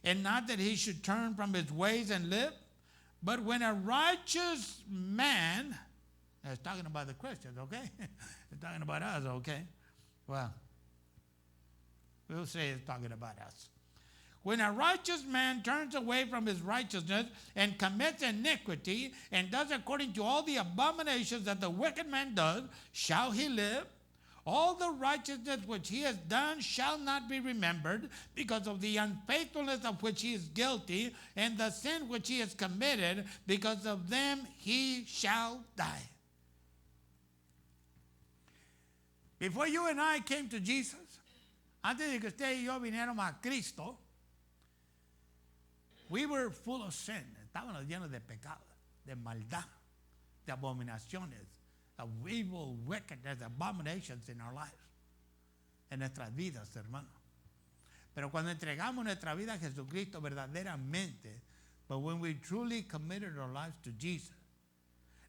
and not that he should turn from his ways and live? But when a righteous man, it's talking about the Christians, okay? It's talking about us, okay? Well, we'll say it's talking about us. When a righteous man turns away from his righteousness and commits iniquity and does according to all the abominations that the wicked man does, shall he live? All the righteousness which he has done shall not be remembered, because of the unfaithfulness of which he is guilty, and the sin which he has committed, because of them he shall die. Before you and I came to Jesus, antes de que usted y yo viniéramos a Cristo, we were full of sin. Estábamos llenos de pecado, de maldad, de abominaciones, of evil, wickedness, abominations in our lives. En nuestras vidas, hermano. Pero cuando entregamos nuestra vida a Jesucristo verdaderamente, but when we truly committed our lives to Jesus,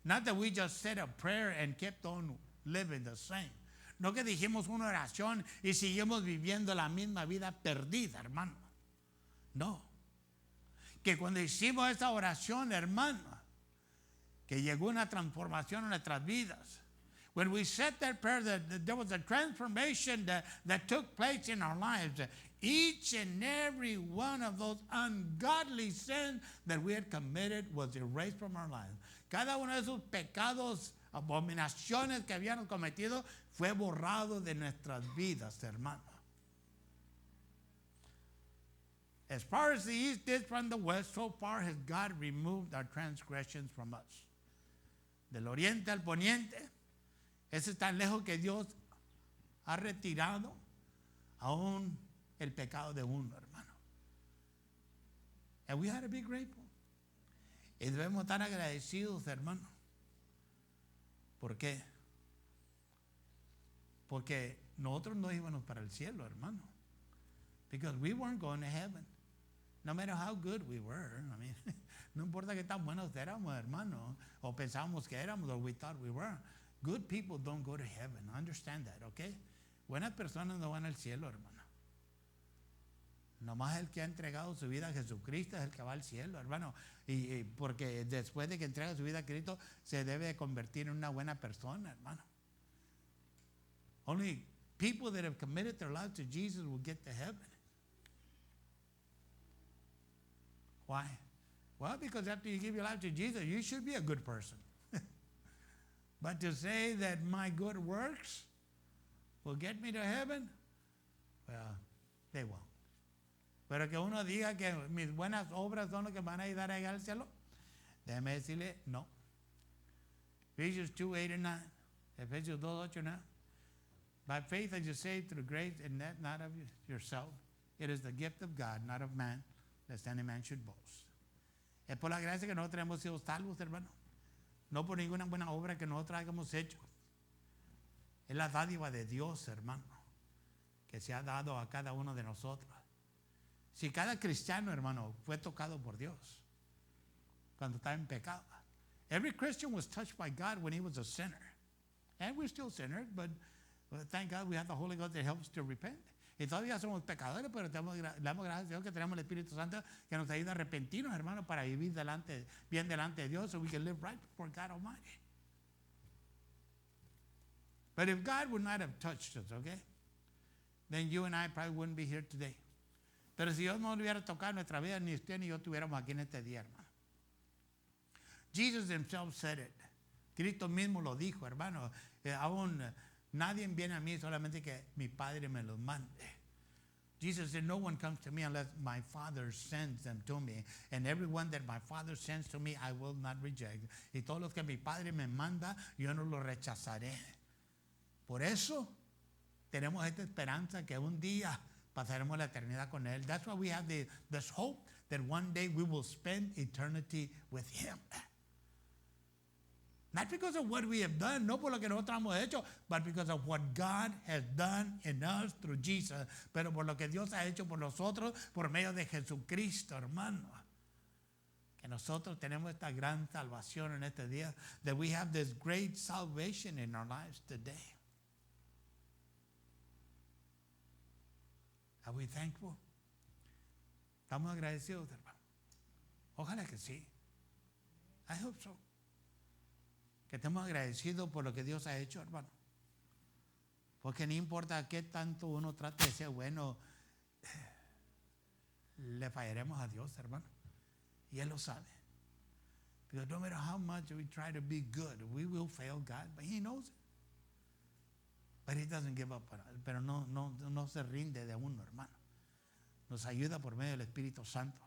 not that we just said a prayer and kept on living the same. No que dijimos una oración y seguimos viviendo la misma vida perdida, hermano. No. Que cuando hicimos esa oración, hermano, que llegó una transformación en nuestras vidas. When we said that prayer, that there was a transformation that took place in our lives. Each and every one of those ungodly sins that we had committed was erased from our lives. Cada uno de esos pecados, abominaciones que habíamos cometido, fue borrado de nuestras vidas, hermano. As far as the east is from the west, so far has God removed our transgressions from us. Del oriente al poniente, ese es tan lejos que Dios ha retirado aún el pecado de uno, hermano. And we had to be grateful. Y debemos estar agradecidos, hermano. ¿Por qué? Porque nosotros no íbamos para el cielo, hermano. Because we weren't going to heaven. No matter how good we were. I mean, no importa que tan buenos éramos, hermano, o pensábamos que éramos, or we thought we were. Good people don't go to heaven. Understand that, okay? Buenas personas no van al cielo, hermano. Nomás el que ha entregado su vida a Jesucristo es el que va al cielo, hermano. Y porque después de que entrega su vida a Cristo, se debe convertir en una buena persona, hermano. Only people that have committed their lives to Jesus will get to heaven. Why? Well, because after you give your life to Jesus, you should be a good person. But to say that my good works will get me to heaven, well, they won't. Pero que uno diga que mis buenas obras son las que van a ayudar a llegar al cielo, déjeme decirle, no. Ephesians 2, 8 and 9. Efesios 2, 8 and 9. By faith are you saved through grace, and that not of yourself. It is the gift of God, not of man, lest any man should boast. Es por la gracia que nosotros hemos sido salvos, hermano. No por ninguna buena obra que nosotros hayamos hecho. Es la dádiva de Dios, hermano, que se ha dado a cada uno de nosotros. Si cada cristiano, hermano, fue tocado por Dios cuando estaba en pecado. Every Christian was touched by God when he was a sinner. And we're still sinners, but thank God we have the Holy Ghost that helps to repent. Y todavía somos pecadores, pero le damos gracias a Dios que tenemos el Espíritu Santo que nos ayuda a arrepentirnos, hermano, para vivir bien delante de Dios, so we can live right before God Almighty. But if God would not have touched us, okay, then you and I probably wouldn't be here today. Pero si Dios no hubiera tocado nuestra vida, ni usted ni yo estuviéramos aquí en este día, hermano. Jesus himself said it. Cristo mismo lo dijo, hermano. Aún nadie viene a mí solamente que mi Padre me los mande. Jesus said, no one comes to me unless my Father sends them to me. And everyone that my Father sends to me, I will not reject. Y todos los que mi Padre me manda, yo no los rechazaré. Por eso tenemos esta esperanza que un día pasaremos la eternidad con Él. That's why we have this hope that one day we will spend eternity with Him. Not because of what we have done, no por lo que nosotros hemos hecho, but because of what God has done in us through Jesus. Pero por lo que Dios ha hecho por nosotros por medio de Jesucristo, hermano. Que nosotros tenemos esta gran salvación en este día. That we have this great salvation in our lives today. Are we thankful? ¿Estamos agradecidos, hermano? Ojalá que sí. I hope so. Que estemos agradecidos por lo que Dios ha hecho, hermano. Porque no importa qué tanto uno trate de ser bueno, le fallaremos a Dios, hermano. Y Él lo sabe. Because no matter how much we try to be good, we will fail God, but He knows it. But He doesn't give up on us. Pero no se rinde de uno, hermano. Nos ayuda por medio del Espíritu Santo.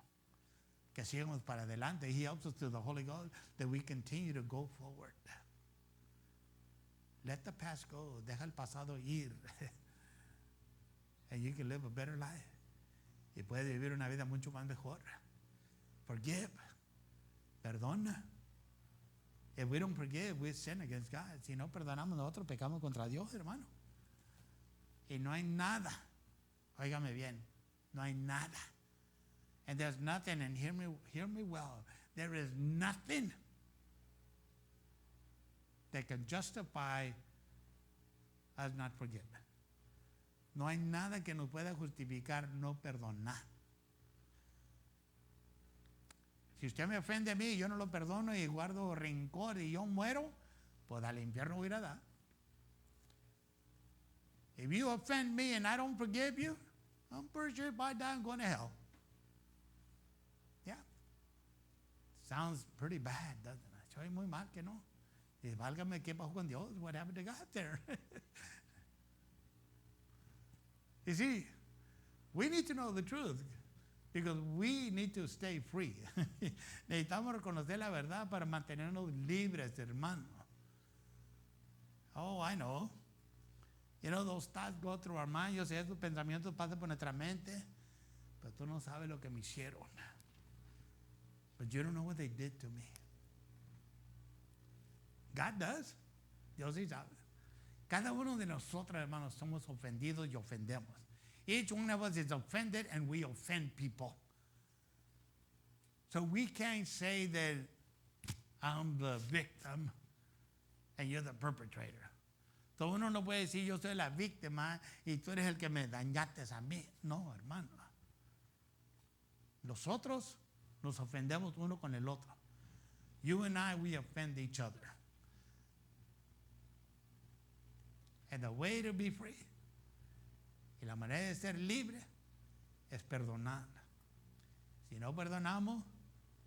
Que sigamos para adelante. He helps us through the Holy Ghost that we continue to go forward. Let the past go. Deja el pasado ir. And you can live a better life. Y puedes vivir una vida mucho más mejor. Forgive. Perdona. If we don't forgive, we sin against God. Si no perdonamos, nosotros pecamos contra Dios, hermano. Y no hay nada. Óigame bien. No hay nada. And there's nothing, and hear me well, there is nothing that can justify us not forgiving. No hay nada que nos pueda justificar no perdonar. Si usted me ofende a mí y yo no lo perdono y guardo rencor y yo muero, pues al infierno voy a ir a dar. If you offend me and I don't forgive you, I'm pretty sure if I die, I'm going to hell. Yeah. Sounds pretty bad, doesn't it? Soy muy mal que no. Y válgame, ¿qué pasó con Dios? What happened to God there? You see, we need to know the truth because we need to stay free. Necesitamos reconocer la verdad para mantenernos libres, hermano. Oh, I know. You know, those thoughts go through our mind. Yo sé, esos pensamientos pasan por nuestra mente, pero tú no sabes lo que me hicieron. But you don't know what they did to me. God does. Dios sí sabe. Cada uno de nosotros, hermanos, somos ofendidos y ofendemos. Each one of us is offended and we offend people. So we can't say that I'm the victim and you're the perpetrator. So uno no puede decir yo soy la víctima y tú eres el que me dañaste a mí. No, hermano. Nosotros nos ofendemos uno con el otro. You and I, we offend each other. And the way to be free, y la manera de ser libre, es perdonar. Si no perdonamos,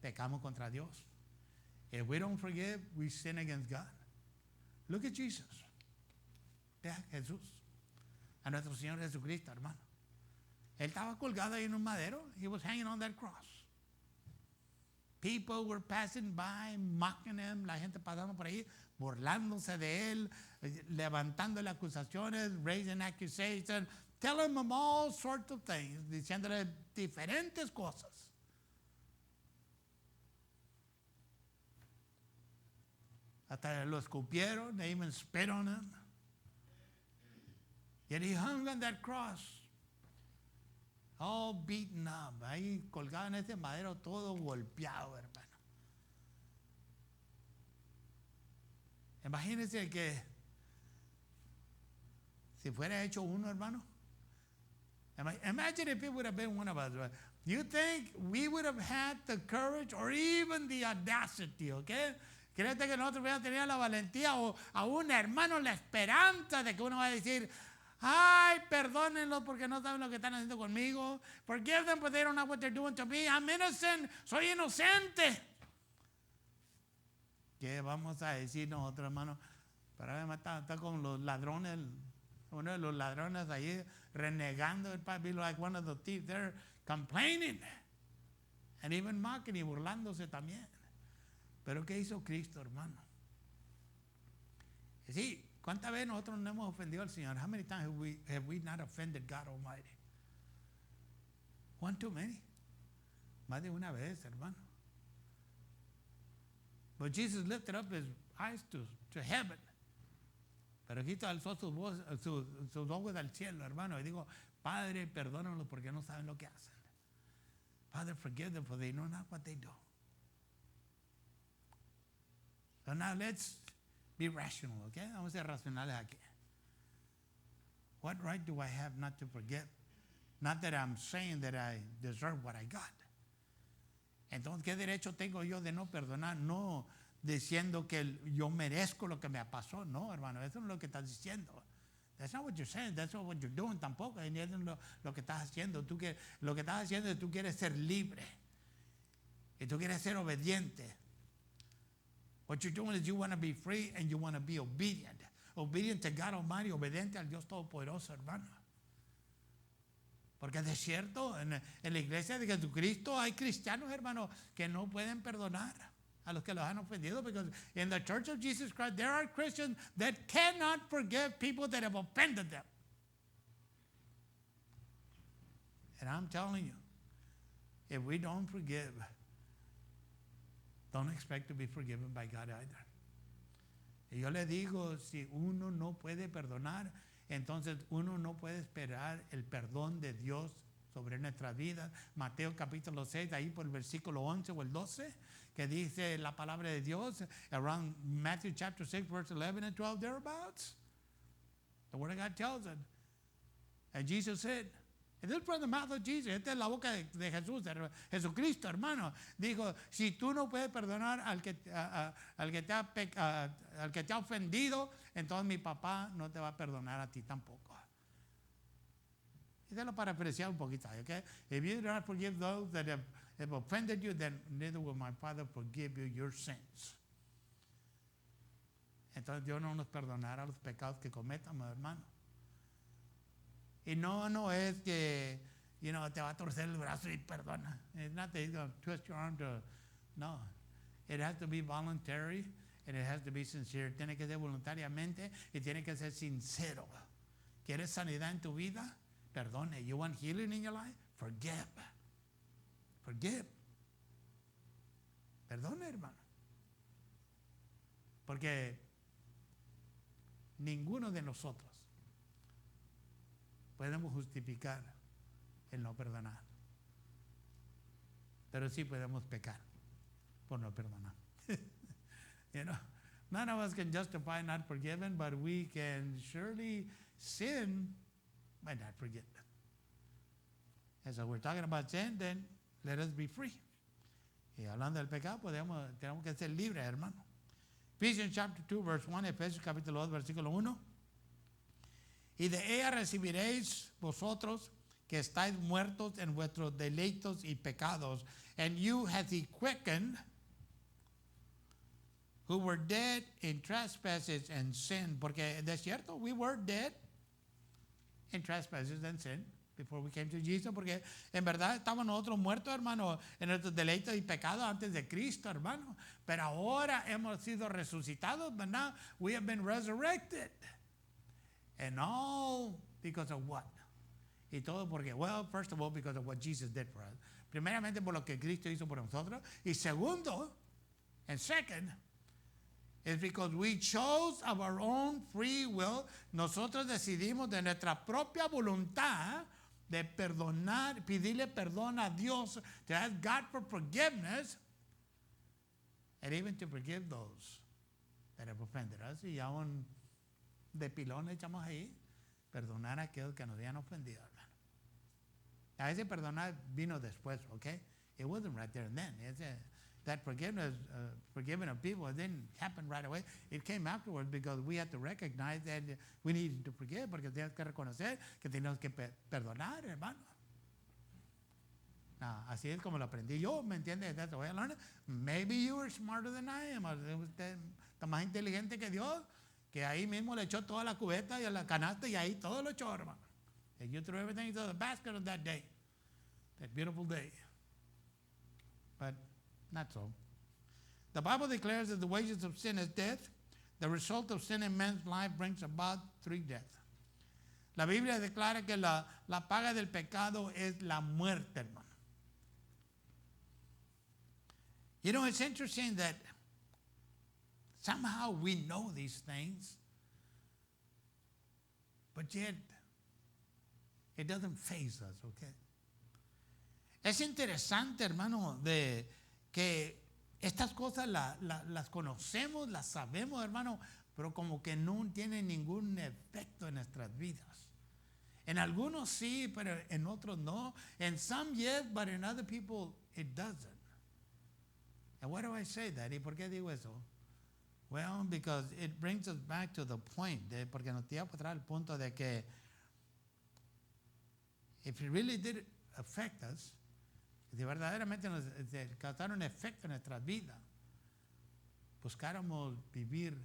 pecamos contra Dios. If we don't forgive, we sin against God. Look at Jesus. Vea Jesús. A nuestro Señor Jesucristo, hermano. Él estaba colgado ahí en un madero. He was hanging on that cross. People were passing by, mocking him. La gente pasando por ahí, burlándose de él, levantando acusaciones, raising accusations, telling him all sorts of things, diciéndole diferentes cosas. Hasta lo escupieron, they even spit on him. Yet he hung on that cross, all beaten up, ahí colgado en ese madero, todo golpeado, hermano. Imagínense que si fuera hecho uno, hermano. Imagine if it would have been one of us. You think we would have had the courage or even the audacity, okay? ¿Crees que nosotros hubiéramos tenido la valentía o aún, hermano, la esperanza de que uno va a decir, ay, perdónenlos porque no saben lo que están haciendo conmigo. Forgive them, but they don't know what they're doing to me. I'm innocent. Soy inocente. ¿Qué vamos a decir nosotros, hermano? Pero además está con los ladrones, uno de los ladrones ahí renegando. It might be like one of the thieves. They're complaining and even mocking y burlándose también. Pero ¿qué hizo Cristo, hermano? Sí, ¿cuántas veces nosotros no hemos ofendido al Señor? How many times have we not offended God Almighty? One too many. Más de una vez, hermano. But Jesus lifted up his eyes to heaven. Pero Cristo alzó sus ojos al cielo, hermano, y dijo, Padre, perdónalos porque no saben lo que hacen. Father, forgive them for they know not what they do. So now let's be rational, okay? Vamos a ser racionales aquí. What right do I have not to forgive? Not that I'm saying that I deserve what I got. Entonces, ¿qué derecho tengo yo de no perdonar? No diciendo que yo merezco lo que me pasó. No, hermano, eso no es lo que estás diciendo. That's not what you're saying. That's not what you're doing tampoco. Y eso es lo que estás haciendo. Lo que estás haciendo es que tú quieres ser libre. Y tú quieres ser obediente. What you're doing is you want to be free and you want to be obedient. Obedient to God Almighty, obediente al Dios Todopoderoso, hermano. Porque es cierto, en la iglesia de Jesucristo hay cristianos, hermano, que no pueden perdonar a los que los han ofendido. Because in the Church of Jesus Christ, there are Christians that cannot forgive people that have offended them. And I'm telling you, if we don't forgive, don't expect to be forgiven by God either. Y yo le digo, si uno no puede perdonar, entonces uno no puede esperar el perdón de Dios sobre nuestra vida. Mateo capítulo 6, ahí por el versículo 11 o el 12, que dice la palabra de Dios, around Matthew chapter 6, verse 11 and 12, thereabouts. The word of God tells it. And Jesus said, and this is from the mouth of Jesus, esta es la boca de Jesús, Jesucristo, hermano. Dijo, si tú no puedes perdonar al que te ha ofendido, entonces mi papá no te va a perdonar a ti tampoco. Y se lo parafrasear un poquito, okay? If you do not forgive those that have offended you, then neither will my Father forgive you your sins. Entonces Dios no nos perdonará los pecados que cometamos, hermano. Y no es que, te va a torcer el brazo y perdona. It's not that he's going to twist your arm to, no. It has to be voluntary and it has to be sincere. Tiene que ser voluntariamente y tiene que ser sincero. ¿Quieres sanidad en tu vida? Perdone. You want healing in your life? Forgive. Forgive. Perdone, hermano. Porque ninguno de nosotros podemos justificar el no perdonar. Pero sí podemos pecar por no perdonar. None of us can justify not forgiving, but we can surely sin by not forgiving. And so we're talking about sin, then let us be free. Y hablando del pecado, tenemos que ser libres, hermano. Ephesians chapter 2, verse 1, Efesios capítulo 2, versículo 1. Y de ella recibiréis vosotros que estáis muertos en vuestros delitos y pecados. And you hath he quickened, who were dead in trespasses and sin. Porque de cierto, we were dead in trespasses and sin before we came to Jesus. Porque en verdad estábamos nosotros muertos, hermano, en nuestros delitos y pecados antes de Cristo, hermano. Pero ahora hemos sido resucitados, but now we have been resurrected. And all because of what? Y todo porque, well, first of all, because of what Jesus did for us. Primeramente por lo que Cristo hizo por nosotros. Y segundo, and second, is because we chose of our own free will. Nosotros decidimos de nuestra propia voluntad de perdonar, pedirle perdón a Dios, to ask God for forgiveness, and even to forgive those that have offended us. Y aún de pilón le echamos ahí, perdonar a aquellos que nos habían ofendido, hermano. A ese perdonar vino después, okay? It wasn't right there and then. That forgiveness, forgiving of people, it didn't happen right away. It came afterwards because we had to recognize that we needed to forgive, porque teníamos que reconocer que teníamos que perdonar, hermano. Así es como lo aprendí yo, ¿me entiendes? That's the way I learned it. Maybe you were smarter than I am. Usted está más inteligente que Dios, que ahí mismo le echó toda la cubeta y a la canasta y ahí todo lo echó, hermano. And you threw everything into the basket of that day, that beautiful day. But not so. The Bible declares that the wages of sin is death. The result of sin in man's life brings about three deaths. La Biblia declara que la paga del pecado es la muerte, hermano. You know, it's interesting that somehow we know these things, but yet it doesn't faze us, okay? Es interesante, hermano, de que estas cosas las conocemos, las sabemos, hermano, pero como que no tienen ningún efecto en nuestras vidas. En algunos sí, pero en otros no. En some yes, but in other people it doesn't. And why do I say that? ¿Y por qué digo eso? Well, because it brings us back to the point, porque nos lleva para atrás al punto de que if it really did affect us, si verdaderamente nos causaron un efecto en nuestras vidas, buscáramos vivir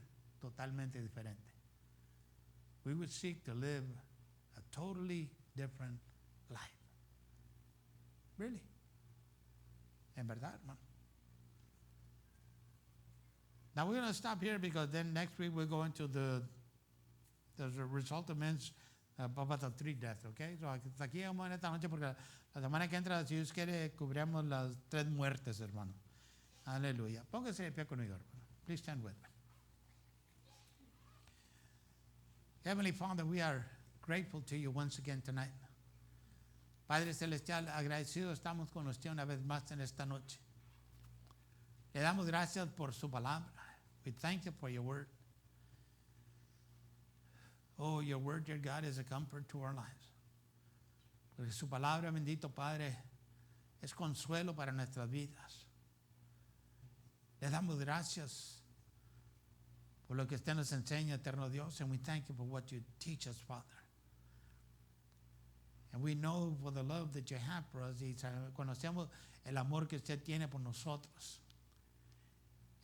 totalmente diferente. We would seek to live a totally different life. Really. En verdad, hermano. Now we're going to stop here because then next week we'll go into the result of men's about the 3 deaths, okay? So hasta aquí vamos en esta noche porque la semana que entra, si Dios quiere, cubrimos las 3 muertes, hermano. Aleluya. Póngase de pie conmigo, hermano. Please stand with me. Heavenly Father, we are grateful to you once again tonight. Padre Celestial, agradecidos estamos con usted una vez más en esta noche. Le damos gracias por su palabra. We thank you for your word. Oh, your word, dear God, is a comfort to our lives. Porque su palabra, bendito Padre, es consuelo para nuestras vidas. Le damos gracias por lo que usted nos enseña, eterno Dios, and we thank you for what you teach us, Father. And we know for the love that you have for us, y conocemos el amor que usted tiene por nosotros.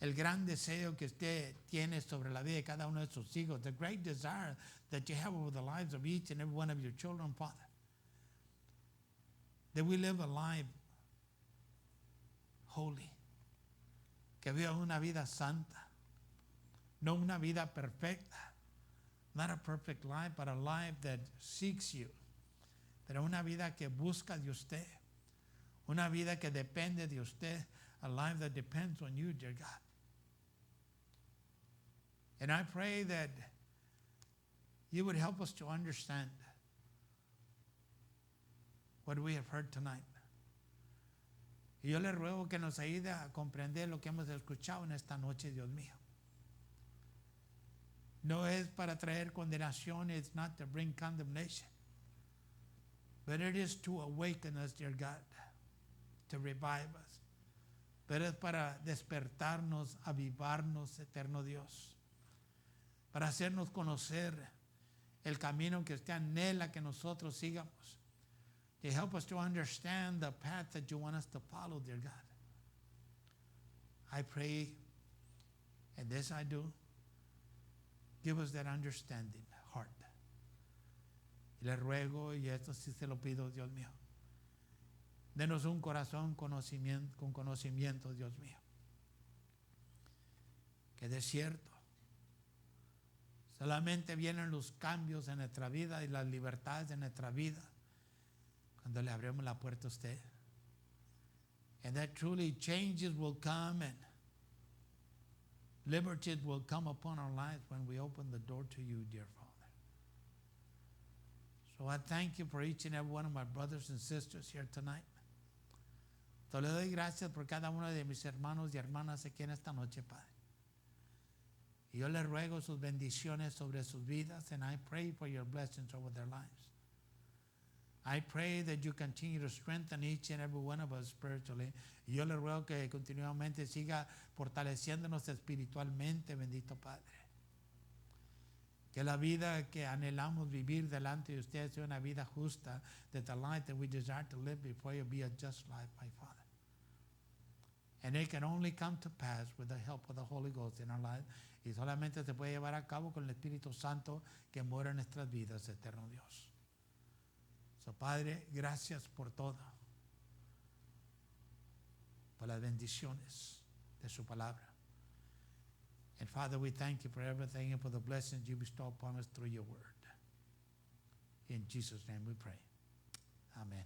El gran deseo que usted tiene sobre la vida de cada uno de sus hijos, the great desire that you have over the lives of each and every one of your children, Father. That we live a life holy. Que viva una vida santa. No una vida perfecta. Not a perfect life, but a life that seeks you. Pero una vida que busca de usted. Una vida que depende de usted. A life that depends on you, dear God. And I pray that you would help us to understand what we have heard tonight. Y yo le ruego que nos ayude a comprender lo que hemos escuchado en esta noche, Dios mío. No es para traer condenación, it's not to bring condemnation. But it is to awaken us, dear God, to revive us. Pero es para despertarnos, avivarnos, eterno Dios. Para hacernos conocer el camino que usted anhela que nosotros sigamos. To help us to understand the path that you want us to follow, dear God. I pray, and this I do, give us that understanding heart. Y le ruego, y esto sí se lo pido, Dios mío. Denos un corazón con conocimiento, Dios mío. Que de cierto, solamente vienen los cambios en nuestra vida y las libertades de nuestra vida cuando le abrimos la puerta a usted. And that truly changes will come and liberties will come upon our lives when we open the door to you, dear Father. So I thank you for each and every one of my brothers and sisters here tonight. So le doy gracias por cada uno de mis hermanos y hermanas aquí en esta noche, Padre. Y yo le ruego sus bendiciones sobre sus vidas, and I pray for your blessings over their lives. I pray that you continue to strengthen each and every one of us spiritually. Y yo le ruego que continuamente siga fortaleciéndonos espiritualmente, bendito Padre. Que la vida que anhelamos vivir delante de usted sea una vida justa, that the life that we desire to live before you be a just life, my Father. And it can only come to pass with the help of the Holy Ghost in our life. Y solamente se puede llevar a cabo con el Espíritu Santo que mora en nuestras vidas, eterno Dios. So, Padre, gracias por todo. Por las bendiciones de su palabra. And Father, we thank you for everything and for the blessings you bestow upon us through your word. In Jesus' name we pray. Amen.